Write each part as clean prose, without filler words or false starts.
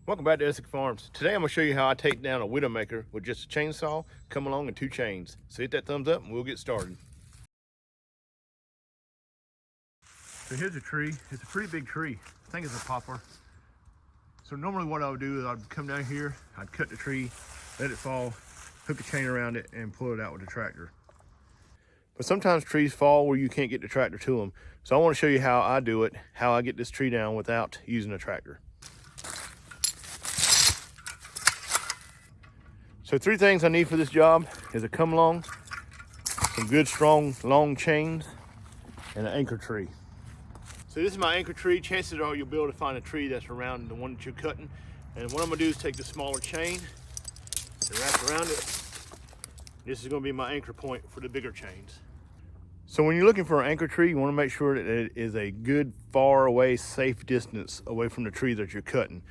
Welcome back to Essick Farms. Today I'm going to show you how I take down a widowmaker with just a chainsaw, come along, and 2 chains. So hit that thumbs up and we'll get started. So here's a tree. It's a pretty big tree. I think it's a poplar. So normally what I would do is I'd come down here, I'd cut the tree, let it fall, hook a chain around it, and pull it out with a tractor. But sometimes trees fall where you can't get the tractor to them. So I want to show you how I do it, how I get this tree down without using a tractor. So 3 things I need for this job is a come along, some good strong long chains, and an anchor tree. So this is my anchor tree. Chances are you'll be able to find a tree that's around the one that you're cutting. And what I'm gonna do is take the smaller chain and wrap around it. This is gonna be my anchor point for the bigger chains. So when you're looking for an anchor tree, you wanna make sure that it is a good, far away, safe distance away from the tree that you're cutting.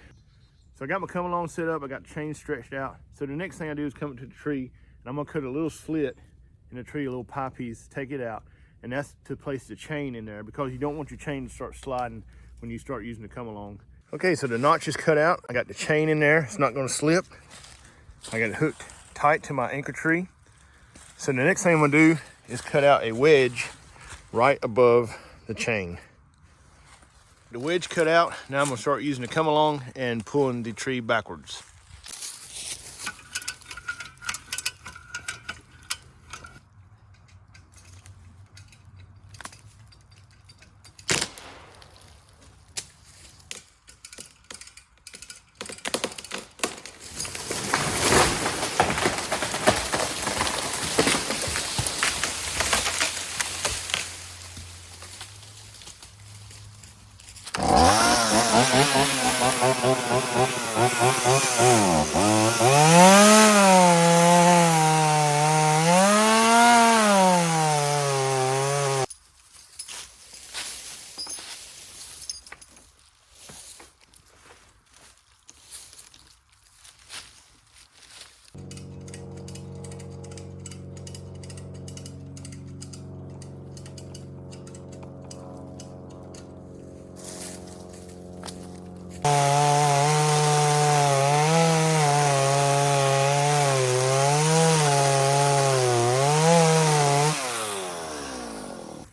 So I got my come along set up, I got the chain stretched out. So the next thing I do is come up to the tree and I'm gonna cut a little slit in the tree, a little pie piece, take it out. And that's to place the chain in there because you don't want your chain to start sliding when you start using the come along. Okay, so the notch is cut out. I got the chain in there, it's not gonna slip. I got it hooked tight to my anchor tree. So the next thing I'm gonna do is cut out a wedge right above the chain. The wedge cut out, now I'm gonna start using the come along and pulling the tree backwards.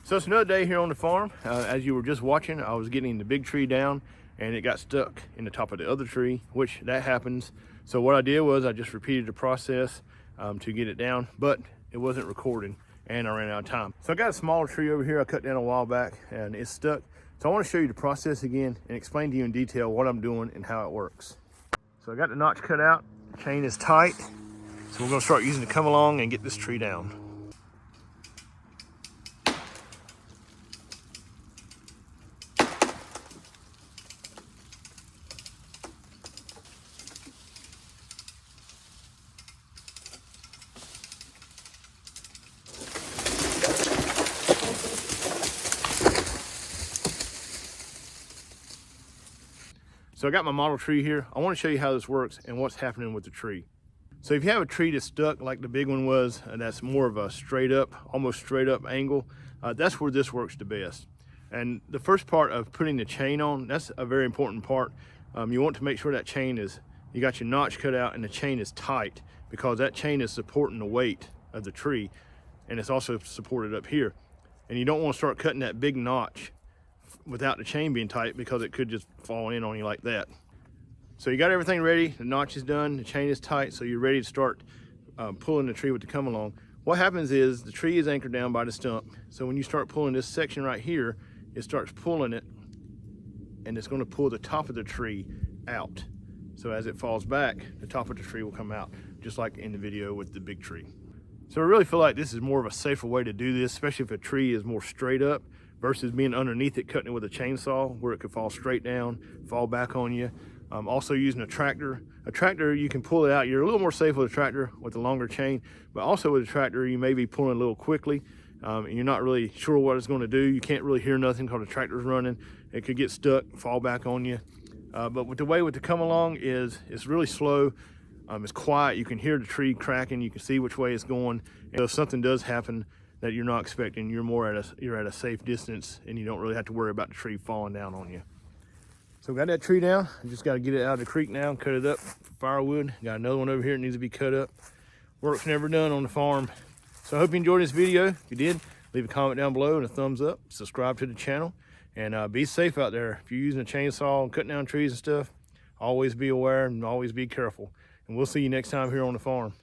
So it's another day here on the farm. As you were just watching, I was getting the big tree down and it got stuck in the top of the other tree, which that happens. So what I did was I just repeated the process to get it down, but it wasn't recording and I ran out of time. So I got a smaller tree over here I cut down a while back and it's stuck. So I want to show you the process again and explain to you in detail what I'm doing and how it works. So I got the notch cut out, the chain is tight. So we're gonna start using the come along and get this tree down. So I got my model tree here. I want to show you how this works and what's happening with the tree. So if you have a tree that's stuck like the big one was, and that's more of a straight up, almost straight up angle, that's where this works the best. And the first part of putting the chain on, that's a very important part. You want to make sure that chain is, you got your notch cut out and the chain is tight because that chain is supporting the weight of the tree and it's also supported up here. And you don't want to start cutting that big notch without the chain being tight because it could just fall in on you like that. So you got everything ready, the notch is done, the chain is tight, so you're ready to start pulling the tree with the come along. What happens is the tree is anchored down by the stump. So when you start pulling this section right here, it starts pulling it and it's gonna pull the top of the tree out. So as it falls back, the top of the tree will come out, just like in the video with the big tree. So I really feel like this is more of a safer way to do this, especially if a tree is more straight up versus being underneath it, cutting it with a chainsaw where it could fall straight down, fall back on you. Also using a tractor. A tractor, you can pull it out. You're a little more safe with a tractor with a longer chain, but also with a tractor, you may be pulling a little quickly and you're not really sure what it's gonna do. You can't really hear nothing because the tractor's running. It could get stuck, fall back on you. But with the way with the come along is, it's really slow. It's quiet. You can hear the tree cracking. You can see which way it's going. And if something does happen that you're not expecting, you're at a safe distance and you don't really have to worry about the tree falling down on you. So got that tree down. I just got to get it out of the creek now and cut it up for firewood. Got another one over here that needs to be cut up. Work's never done on the farm. So I hope you enjoyed this video. If you did, leave a comment down below and a thumbs up. Subscribe to the channel. And be safe out there. If you're using a chainsaw and cutting down trees and stuff, always be aware and always be careful. And we'll see you next time here on the farm.